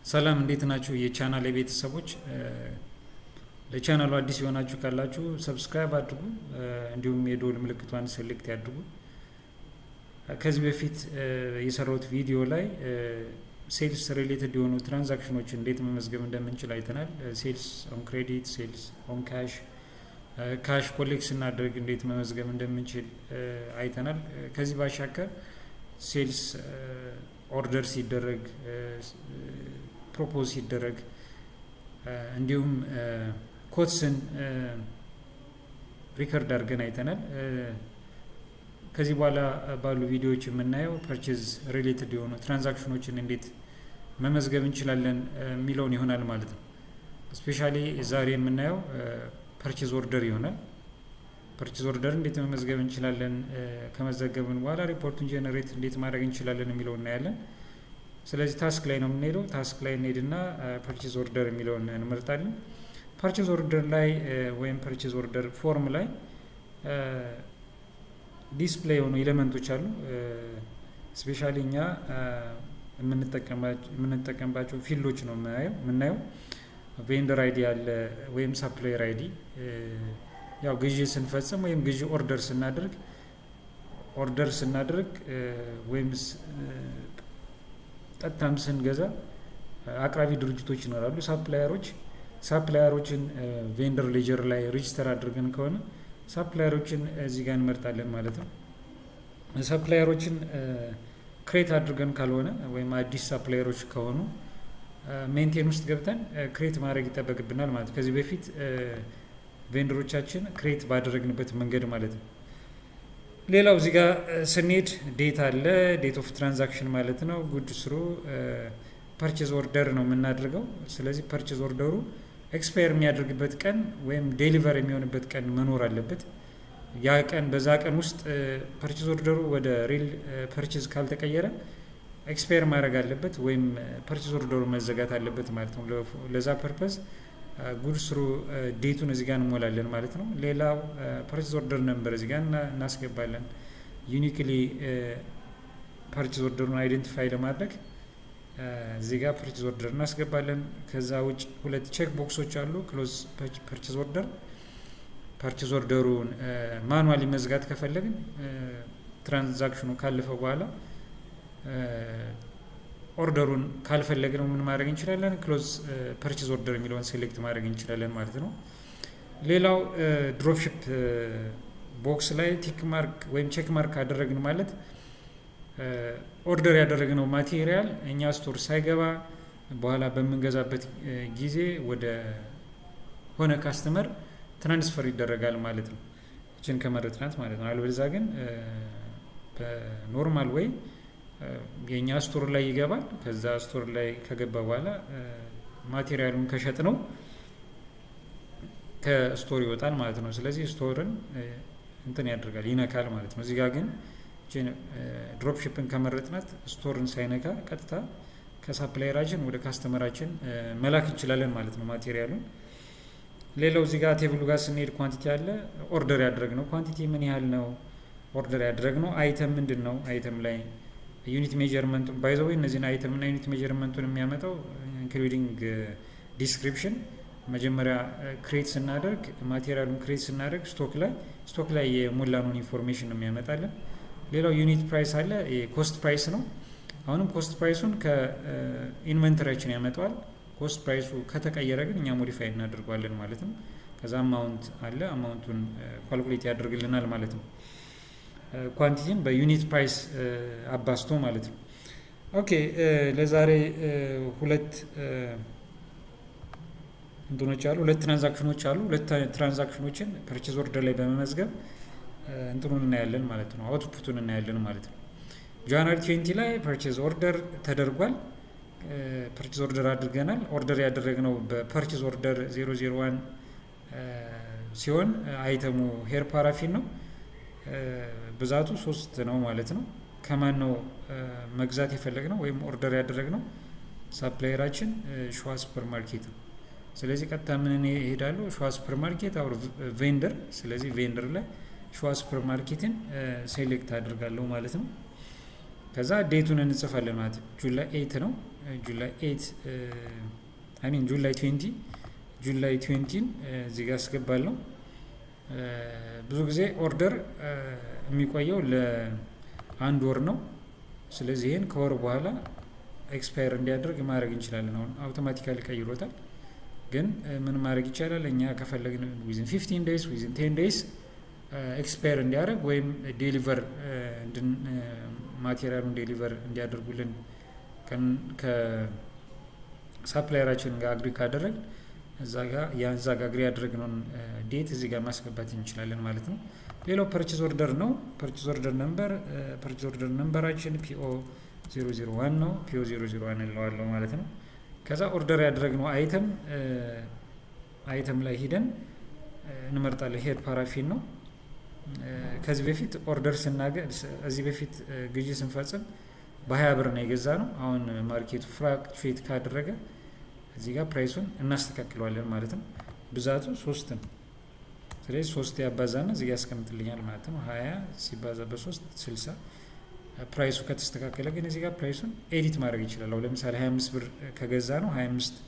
ሰላም እንዴት ናችሁ? የቻናል ቤተሰቦች ለቻናሉ አዲስ የሆናችሁ ካላችሁ ሰብስክራይብ አድርጉ፣ እንዲሁም የደወል ምልክቷን ሴሌክት ያድርጉ። ከዚህ በፊት የሰራሁት ቪዲዮ ላይ ሴልስ ሪሌትድ የሆኑ ትራንዛክሽኖችን እንዴት መመዝገብ እንደምንችል አይተናል። ሴልስ ኦን ክሬዲት፣ ሴልስ ኦን ካሽ ኮሌክት ስናደርግ እንዴት መመዝገብ እንደምንችል አይተናል። ከዚህ ባሻገር ሴልስ ኦርደር ሲደረግ ፕሮፖዝ ሲደረግ እንዲሁም ኮትስን ሪከርድ አድርገን አይተናል። ከዚህ በኋላ ባሉ ቪዲዮዎች የምናየው ፐርቼዝ ሪሌትድ የሆኑ ትራንዛክሽኖችን እንዴት መመዝገብ እንችላለን የሚለውን ይሆናል ማለት ነው። ስፔሻሊ ዛሬ የምናየው ፐርቼዝ ኦርደር ይሆናል። ፐርቼዝ ኦርደር እንዴት መመዝገብ እንችላለን፣ ከመዘገብን በኋላ ሪፖርቱን ጀነሬት እንዴት ማድረግ እንችላለን የሚለውን እናያለን። ስለዚህ ታስክ ላይ ነው የምንሄደው። ታስክ ላይ እንሄድና ፐርቼዝ ኦርደር የሚለውን እንመርጣለን። ፐርቼዝ ኦርደር ላይ ወይም ፐርቼዝ ኦርደር ፎርም ላይ ዲስፕሌይ የሆኑ ኤሌመንቶች አሉ። ስፔሻሊ እኛ የምንጠቀምባቸው ፊልዶች ነው የምናየው። ቬንደር አይዲ አለ ወይም ሳፕላየር አይዲ። ያው ግዢ ስንፈጽም ወይም ግዢ ኦርደር ስናደርግ ወይም ቀጥታም ስንገዛ አቅራቢ ድርጅቶች ይኖራሉ፣ ሳፕላየሮችን ቬንደር ሌጀር ላይ ሬጂስተር አድርገን ከሆነ ሳፕላየሮችን እዚህ ጋር እንመርጣለን ማለት ነው። ሳፕላየሮችን ክሬት አድርገን ካልሆነ ወይም አዲስ ሳፕላየሮች ከሆኑ ሜንቴን ውስጥ ገብተን ክሬት ማድረግ ይጠበቅብናል ማለት ነው። ከዚህ በፊት ቬንደሮቻችን ክሬት ባደረግንበት መንገድ ማለት ነው። ሌላው እዚህ ጋር ስንሄድ ዴት አለ፣ ዴት ኦፍ ትራንዛክሽን ማለት ነው። ጉድ ስሩ ፐርቼዝ ኦርደር ነው የምናደርገው። ስለዚህ ፐርቼዝ ኦርደሩ ኤክስፓየር የሚያደርግበት ቀን ወይም ዴሊቨር የሚሆንበት ቀን መኖር አለበት። ያ ቀን በዛ ቀን ውስጥ ፐርቼዝ ኦርደሩ ወደ ሪል ፐርቼዝ ካልተቀየረ ኤክስፓየር ማድረግ አለበት ወይም ፐርቼዝ ኦርደሩ መዘጋት አለበት ማለት ነው። ለዛ ፐርፐዝ ጉድ ስሩ ዴቱን እዚህ ጋር እንሞላለን ማለት ነው። ሌላው ፐርቼዝ ኦርደር ነምበር እዚህ ጋር እናስገባለን። ዩኒክሊ ፐርቼዝ ኦርደሩን አይደንቲፋይ ለማድረግ እዚህ ጋር ፐርቼዝ ኦርደር እናስገባለን። ከዛ ውጭ ሁለት ቼክ ቦክሶች አሉ። ክሎዝ ፐርቼዝ ኦርደር፣ ፐርቼዝ ኦርደሩን ማኑዋሊ መዝጋት ከፈለግን ትራንዛክሽኑ ካለፈ በኋላ ኦርደሩን ካልፈለግነው ምን ማድረግ እንችላለን? ክሎዝ ፐርቼዝ ኦርደር የሚለውን ሴሌክት ማድረግ እንችላለን ማለት ነው። ሌላው ድሮፕሺፕ ቦክስ ላይ ቲክ ማርክ ወይም ቼክ ማርክ አደረግን ማለት ኦርደር ያደረግነው ማቴሪያል እኛ ስቶር ሳይገባ በኋላ በምንገዛበት ጊዜ ወደ ሆነ ካስተመር ትራንስፈር ይደረጋል ማለት ነው። እችን ከመረጥናት ማለት ነው። አለበለዚያ ግን በኖርማል ወይ የኛ ስቶር ላይ ይገባል። ከዛ ስቶር ላይ ከገባ በኋላ ማቴሪያሉን ከሸጥ ነው ከስቶር ይወጣል ማለት ነው። ስለዚህ ስቶርን እንትን ያደርጋል ይነካል ማለት ነው። እዚህ ጋር ግን ድሮፕ ሺፕን ከመረጥናት ስቶርን ሳይነካ ቀጥታ ከሳፕላየራችን ወደ ካስተመራችን መላክ እንችላለን ማለት ነው ማቴሪያሉን። ሌላው እዚህ ጋር ቴብሉ ጋር ስንሄድ ኳንቲቲ አለ። ኦርደር ያደረግነው ኳንቲቲ ምን ያህል ነው? ኦርደር ያደረግነው አይተም ምንድን ነው? አይተም ላይ ዩኒት ሜጀርመንቱን ባይዘው እነዚህን አይተም እና ዩኒት ሜጀርመንቱን የሚያመጣው ኢንክሉዲንግ ዲስክሪፕሽን መጀመሪያ ክሬት ስናደርግ ማቴሪያሉን ክሬት ስናደርግ ስቶክ ላይ የሞላነውን ኢንፎርሜሽን ነው የሚያመጣልን። ሌላው ዩኒት ፕራይስ አለ፣ ኮስት ፕራይስ ነው። አሁንም ኮስት ፕራይሱን ከኢንቨንተሪያችን ያመጣዋል። ኮስት ፕራይሱ ከተቀየረ ግን እኛ ሞዲፋይ እናደርገዋለን ማለት ነው። ከዛ አማውንት አለ፣ አማውንቱን ኳልኩሌት ያደርግልናል ማለት ነው። ኳንቲቲን በዩኒት ፕራይስ አባስቶ ማለት ነው። ኦኬ ለዛሬ ሁለት ትራንዛክሽኖች አሉ። ሁለት ትራንዛክሽኖችን ፐርቼዝ ኦርደር ላይ በመመዝገብ እንትኑን እናያለን ማለት ነው። አውትፑቱን እናያለን ማለት ነው። ጃንዋሪ 20 ላይ ፐርቼዝ ኦርደር ተደርጓል። ፐርቼዝ ኦርደር አድርገናል። ኦርደር ያደረግነው በፐርቼዝ ኦርደር 001 ሲሆን አይተሙ ሄር ፓራፊን ነው። ብዛቱ 3 ነው ማለት ነው። ከማን ነው መግዛት የፈለግነው ወይም ኦርደር ያደረግነው? ሳፕላየራችን ሸዋ ሱፐር ማርኬት ነው። ስለዚህ ቀጥታ ምን ይሄዳሉ? ሸዋ ሱፐር ማርኬት አውር ቬንደር። ስለዚህ ቬንደር ላይ ሸዋ ሱፐር ማርኬትን ሴሌክት አድርጋለሁ ማለት ነው። ከዛ ዴቱን እንጽፋለን ማለት ጁላይ 8 ነው ጁላይ 8 ጁላይ 20 ጁላይ 20 እዚህ ጋር አስገባለሁ። ብዙ ጊዜ ኦርደር የሚቆየው ለአንድ ወር ነው። ስለዚህ ይሄን ከወር በኋላ ኤክስፓየር እንዲያደርግ ማድረግ እንችላለን። አሁን አውቶማቲካሊ ቀይሮታል። ግን ምን ማድረግ ይቻላል? እኛ ከፈለግን ዊዝን 15 ዴይስ ዊዝን 10 ዴይስ ኤክስፓየር እንዲያደርግ ወይም ዴሊቨር ማቴሪያሉን ዴሊቨር እንዲያደርጉልን ከሳፕላየራችን ጋር አግሪ ካደረግ እዛ ጋር አግሪ ያደረግነውን ዴት እዚህ ጋር ማስገባት እንችላለን ማለት ነው። ሌላው ፐርቼዝ ኦርደር ነው። ፐርቼዝ ኦርደር ነምበራችን ፒኦ 001 ነው። ፒኦ 001 እንለዋለሁ ማለት ነው። ከዛ ኦርደር ያደረግነው አይተም ላይ ሂደን እንመርጣለን። ሄድ ፓራፊን ነው። ከዚህ በፊት ኦርደር እዚህ በፊት ግዢ ስንፈጽም በ20 ብር ነው የገዛ ነው። አሁን ማርኬቱ ፍላክቹዌት ካደረገ እዚህ ጋር ፕራይሱን እናስተካክለዋለን ማለት ነው። ብዛቱ 3 ነው። ስለዚህ 3 ያባዛና እዚህ ጋር ያስቀምጥልኛል ማለት ነው። 20 ሲባዛ በ3 60። ፕራይሱ ከተስተካከለ ግን እዚህ ጋር ፕራይሱን ኤዲት ማድረግ ይችላል። ለምሳሌ 25 ብር ከገዛ ነው 25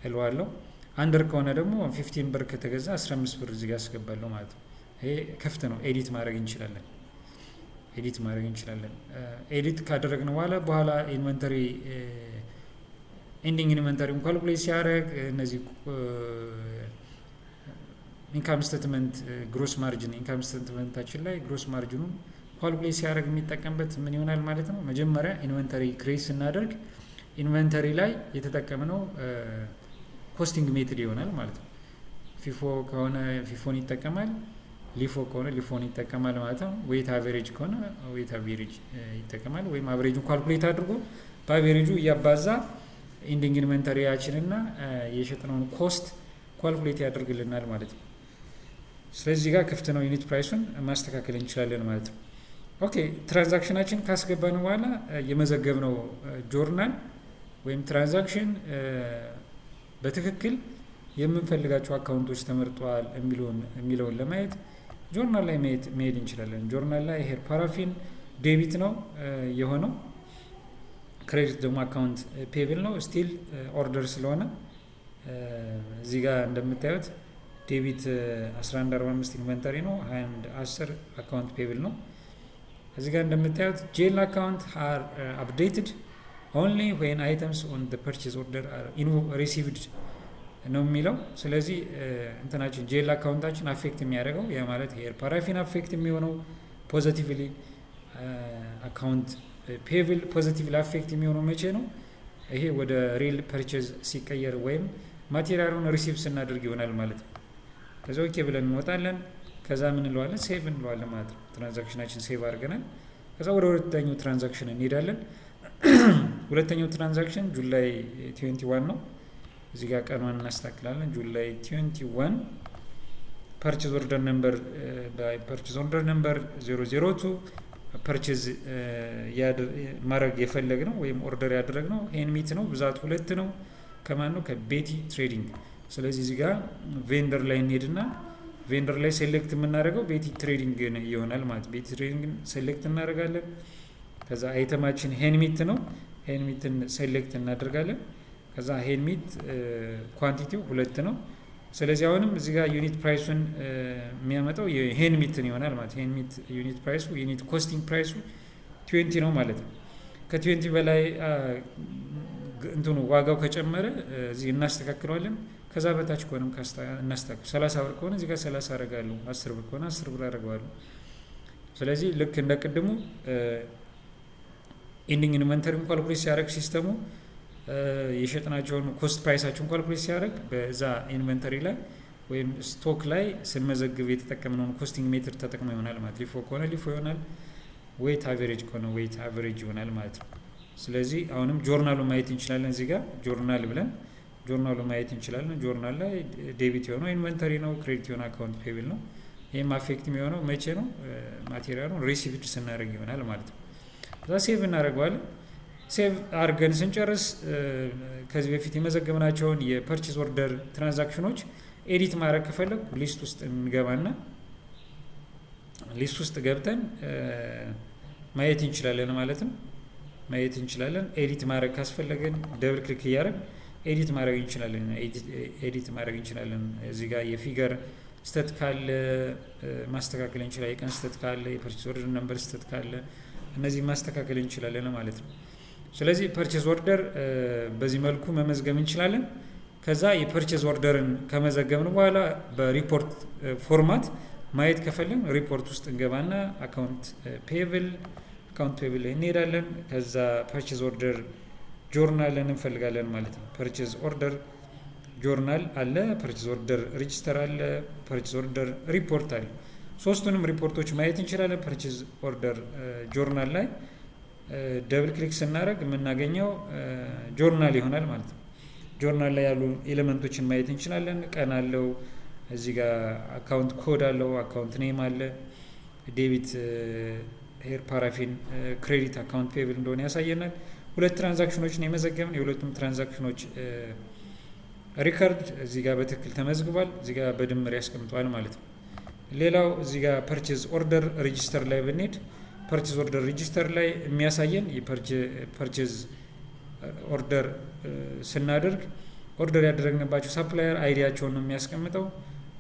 እለዋለሁ። አንደር ከሆነ ደግሞ 15 ብር ከተገዛ 15 ብር እዚህ ጋር አስገባለሁ ማለት ነው። ይሄ ክፍት ነው። ኤዲት ማድረግ እንችላለን። ኤዲት ካደረግነው በኋላ ኢንቨንተሪ ኤንዲንግ ኢንቨንተሪውን ካልኩሌት ሲያደርግ እነዚህ ኢንካም ስቴትመንት ግሮስ ማርጂን ኢንካም ስቴትመንታችን ላይ ግሮስ ማርጂኑን ካልኩሌት ሲያደርግ የሚጠቀምበት ምን ይሆናል ማለት ነው። መጀመሪያ ኢንቨንተሪ ክሬት ስናደርግ ኢንቨንተሪ ላይ የተጠቀምነው ኮስቲንግ ሜትድ ይሆናል ማለት ነው። ፊፎ ከሆነ ፊፎን ይጠቀማል፣ ሊፎ ከሆነ ሊፎን ይጠቀማል ማለት ነው። ዌይት አቨሬጅ ከሆነ ዌይት አቨሬጅ ይጠቀማል። ወይም አቨሬጁን ካልኩሌት አድርጎ በአቨሬጁ እያባዛ ኢንዲንግ ኢንቨንተሪያችንና የሸጥነውን ኮስት ካልኩሌት ያደርግልናል ማለት ነው። ስለዚህ ጋር ክፍት ነው። ዩኒት ፕራይሱን ማስተካከል እንችላለን ማለት ነው። ኦኬ ትራንዛክሽናችን ካስገባን በኋላ የመዘገብነው ጆርናል ወይም ትራንዛክሽን በትክክል የምንፈልጋቸው አካውንቶች ተመርጠዋል የሚለውን ለማየት ጆርናል ላይ መሄድ እንችላለን። ጆርናል ላይ ሄር ፓራፊን ዴቢት ነው የሆነው፣ ክሬዲት ደግሞ አካውንት ፔብል ነው። ስቲል ኦርደር ስለሆነ እዚህ ጋር እንደምታዩት ዴቢት 1145 ኢንቨንተሪ ነው፣ 2110 አካውንት ፔብል ነው። እዚህ ጋር እንደምታዩት ጄል አካውንት አር አፕዴትድ ኦንሊ ዌን አይተምስ ኦን ዘ ፐርቼዝ ኦርደር አር ሪሲቭድ ነው የሚለው። ስለዚህ እንትናችን ጄል አካውንታችን አፌክት የሚያደርገው ያ ማለት ሄር ፓራፊን አፌክት የሚሆነው ፖዚቲቭሊ፣ አካውንት ፔብል ፖዚቲቭሊ አፌክት የሚሆነው መቼ ነው? ይሄ ወደ ሪል ፐርቼዝ ሲቀየር ወይም ማቴሪያሉን ሪሲቭ ስናደርግ ይሆናል ማለት ነው። ከዛ ኦኬ ብለን እንወጣለን። ከዛ ምን እንለዋለን? ሴቭ እንለዋለን ማለት ነው። ትራንዛክሽናችን ሴቭ አድርገናል። ከዛ ወደ ሁለተኛው ትራንዛክሽን እንሄዳለን። ሁለተኛው ትራንዛክሽን ጁላይ 21 ነው። እዚህ ጋር ቀኗን እናስተካክላለን። ጁላይ 21 ፐርቼዝ ኦርደር ነምበር ፐርቼዝ ኦርደር ነምበር 002 ፐርቼዝ ማድረግ የፈለግነው ወይም ኦርደር ያደረግነው ሄንሚት ነው። ብዛቱ 2 ነው። ከማን ነው? ከቤቲ ትሬዲንግ። ስለዚህ እዚህ ጋር ቬንደር ላይ እንሄድና ቬንደር ላይ ሴሌክት የምናደርገው ቤቲ ትሬዲንግ ይሆናል ማለት ቤቲ ትሬዲንግ ሴሌክት እናደርጋለን። ከዛ አይተማችን ሄንሚት ነው። ሄንሚትን ሴሌክት እናደርጋለን። ከዛ ሄንሚት ኳንቲቲው 2 ነው። ስለዚህ አሁንም እዚህ ጋር ዩኒት ፕራይሱን የሚያመጣው የሄንሚትን ይሆናል ማለት ሄንሚት ዩኒት ፕራይሱ ዩኒት ኮስቲንግ ፕራይሱ 20 ነው ማለት ነው። ከ20 በላይ እንትኑ ዋጋው ከጨመረ እዚህ እናስተካክለዋለን። ከዛ በታች ከሆነም እናስተካክል። 30 ብር ከሆነ እዚህ ጋር 30 አደርጋለሁ። 10 ብር ከሆነ 10 ብር አደርጋለሁ። ስለዚህ ልክ እንደ ቅድሙ ኢንዲንግ ኢንቨንተሪን ካልኩሌት ሲያደርግ ሲስተሙ የሸጥናቸውን ኮስት ፕራይሳቸውን ካልኩሌት ሲያደርግ በዛ ኢንቨንተሪ ላይ ወይም ስቶክ ላይ ስንመዘግብ የተጠቀምነውን ኮስቲንግ ሜትር ተጠቅሞ ይሆናል ማለት ሊፎ ከሆነ ሊፎ ይሆናል፣ ዌይት አቨሬጅ ከሆነ ዌይት አቨሬጅ ይሆናል ማለት ነው። ስለዚህ አሁንም ጆርናሉ ማየት እንችላለን። እዚህ ጋር ጆርናል ብለን ጆርናሉ ማየት እንችላለን። ጆርናል ላይ ዴቢት የሆነው ኢንቨንተሪ ነው፣ ክሬዲት የሆነ አካውንት ፔብል ነው። ይህም አፌክት የሚሆነው መቼ ነው? ማቴሪያሉን ሪሲቭድ ስናደርግ ይሆናል ማለት ነው። እዛ ሴቭ እናደርገዋለን። ሴቭ አድርገን ስንጨርስ ከዚህ በፊት የመዘገብናቸውን የፐርቼዝ ኦርደር ትራንዛክሽኖች ኤዲት ማድረግ ከፈለጉ ሊስት ውስጥ እንገባና ሊስት ውስጥ ገብተን ማየት እንችላለን ማለት ነው። ማየት እንችላለን። ኤዲት ማድረግ ካስፈለገን ደብል ክሊክ እያደረግ ኤዲት ማድረግ እንችላለን። እዚህ ጋር የፊገር ስተት ካለ ማስተካከል እንችላለን። የቀን ስተት ካለ፣ የፐርቼዝ ኦርደር ነምበር ስተት ካለ እነዚህ ማስተካከል እንችላለን ማለት ነው። ስለዚህ ፐርቼዝ ኦርደር በዚህ መልኩ መመዝገብ እንችላለን። ከዛ የፐርቼዝ ኦርደርን ከመዘገብን በኋላ በሪፖርት ፎርማት ማየት ከፈለን ሪፖርት ውስጥ እንገባና አካውንት ፔብል ላይ እንሄዳለን። ከዛ ፐርቼዝ ኦርደር ጆርናልን እንፈልጋለን ማለት ነው። ፐርቼዝ ኦርደር ጆርናል አለ፣ ፐርቼዝ ኦርደር ሬጂስተር አለ፣ ፐርቼዝ ኦርደር ሪፖርት አለ። ሶስቱንም ሪፖርቶች ማየት እንችላለን። ፐርቼዝ ኦርደር ጆርናል ላይ ደብል ክሊክ ስናደርግ የምናገኘው ጆርናል ይሆናል ማለት ነው። ጆርናል ላይ ያሉ ኤሌመንቶችን ማየት እንችላለን። ቀን አለው፣ እዚህ ጋር አካውንት ኮድ አለው፣ አካውንት ኔም አለ፣ ዴቢት ሄር ፓራፊን ክሬዲት አካውንት ፔብል እንደሆነ ያሳየናል። 2 ትራንዛክሽኖችን የመዘገብን የሁለቱም ትራንዛክሽኖች ሪከርድ እዚህ ጋር በትክክል ተመዝግቧል። እዚህ ጋር በድምር ያስቀምጠዋል ማለት ነው። ሌላው እዚህ ጋር ፐርቼዝ ኦርደር ሬጂስተር ላይ ብንሄድ ፐርቼዝ ኦርደር ሬጂስተር ላይ የሚያሳየን የፐርቼዝ ኦርደር ስናደርግ ኦርደር ያደረግንባቸው ሳፕላየር አይዲያቸውን ነው የሚያስቀምጠው።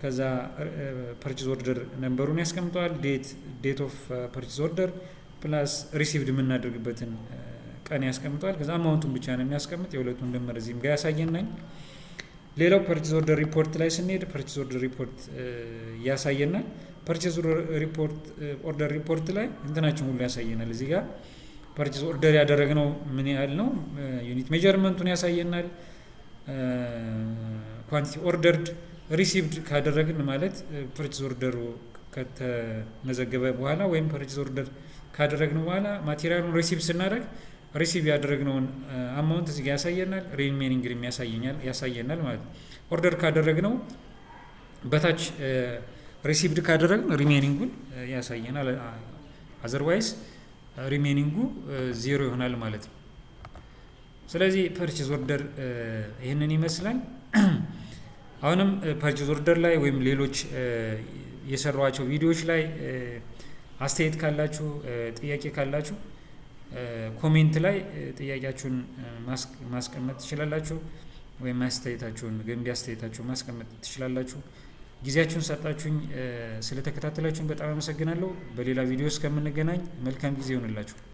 ከዛ ፐርቼዝ ኦርደር ነምበሩን ያስቀምጠዋል። ዴት ኦፍ ፐርቼዝ ኦርደር ፕላስ ሪሲቭድ የምናደርግበትን ቀን ያስቀምጠዋል። ከዛ አማውንቱን ብቻ ነው የሚያስቀምጥ። የሁለቱን ድምር እዚህም ጋር ያሳየናል። ሌላው ፐርቼዝ ኦርደር ሪፖርት ላይ ስንሄድ ፐርቼዝ ኦርደር ሪፖርት ያሳየናል። ፐርቼዝ ኦርደር ሪፖርት ላይ እንትናችን ሁሉ ያሳየናል። እዚህ ጋር ፐርቼዝ ኦርደር ያደረግነው ምን ያህል ነው፣ ዩኒት ሜጀርመንቱን ያሳየናል። ኳንቲቲ ኦርደርድ ሪሲቭድ ካደረግን ማለት ፐርቼዝ ኦርደሩ ከተመዘገበ በኋላ ወይም ፐርቼዝ ኦርደር ካደረግን በኋላ ማቴሪያሉን ሪሲቭ ስናደርግ ሪሲቭ ያደረግነውን አማውንት እዚህ ጋር ያሳየናል። ሪሜኒንግ ያሳየናል ማለት ነው። ኦርደር ካደረግነው በታች ሪሲቭድ ካደረግን ሪሜኒንጉን ያሳየናል። አዘርዋይስ ሪሜኒንጉ 0 ይሆናል ማለት ነው። ስለዚህ ፐርቼዝ ኦርደር ይህንን ይመስላል። አሁንም ፐርቼዝ ኦርደር ላይ ወይም ሌሎች የሰሯቸው ቪዲዮዎች ላይ አስተያየት ካላችሁ፣ ጥያቄ ካላችሁ ኮሜንት ላይ ጥያቄያችሁን ማስቀመጥ ትችላላችሁ፣ ወይም አስተያየታችሁን ገንቢ አስተያየታችሁን ማስቀመጥ ትችላላችሁ። ጊዜያችሁን ሰጣችሁኝ ስለተከታተላችሁን በጣም አመሰግናለሁ። በሌላ ቪዲዮ እስከምንገናኝ መልካም ጊዜ ይሆንላችሁ።